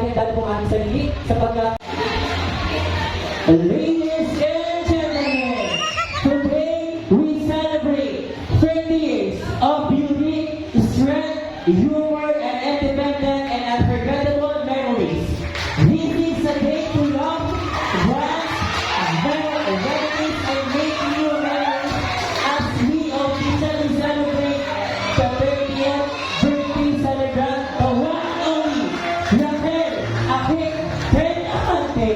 pagkakita po aming sarili sapagkat ladies and gentlemen, today we celebrate 30 years of beauty, strength, humor, and independent and unforgettable memories. This is a day to love, dance, memories, and make new memories as we officially celebrate the 30th birthday celebrant, the one and only Raquel Akik Penamante.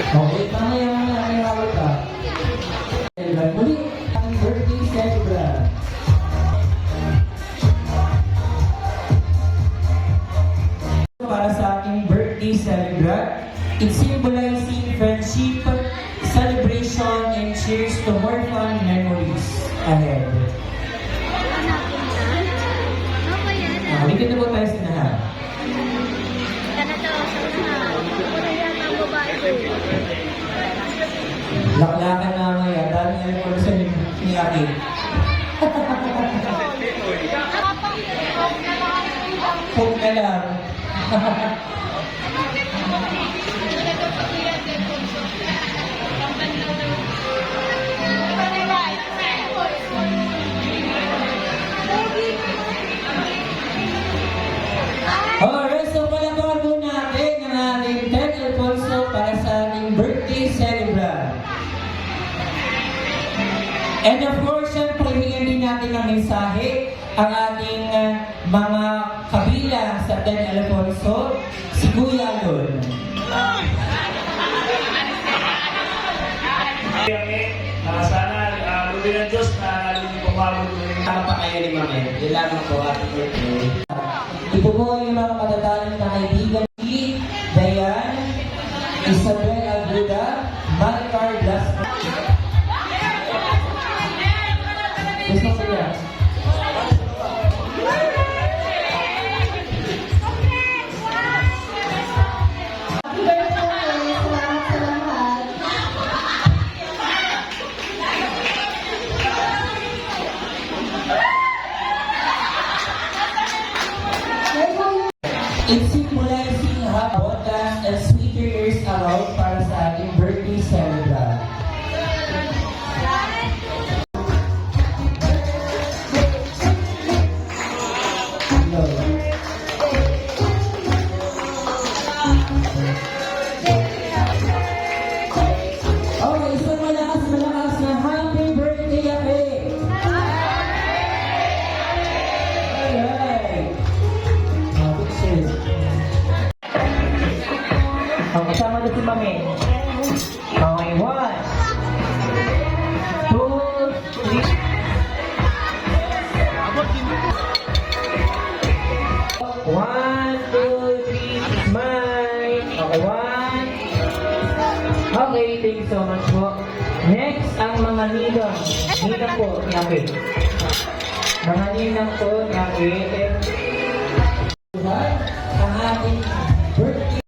Okay, mamaya ay hawak ka. Muli, ang birthday celebrant. Para sa ating birthday celebrant, it's symbolizing friendship, celebration, and cheers to more fun memories ahead. Dito na po tayo sa nahan. Laklakan na mamaya, dami yan po sa ni Aki. Pog na lang. Alright, so palakpakan po natin ang ating Ted Alfonso para sa ating birthday celebrant. And of course, syempre, hingin din natin ang mensahe ang ating mga kabilang sa Ted Alfonso, si Kuya Alon. Sana, lubi ng Diyos na pumabot mo yung Tama pa kayo ni Mami. Yun lamang po ating birthday. Ito po yung mga matataling na kaibigan ni Dayan, Isabel Aguda, Maricar Blasco. Gusto sila. It's symbolizing abundance and sweeter years around para sa ating birthday celebrant. na si Mami. Okay, 1, 2, 3. 1, 2, 3, smile. Okay, 1. Okay, thank you so much po. Next, ang mga ninang. Ninang po, Yaki. Mga ninang po, Yaki. Ang ating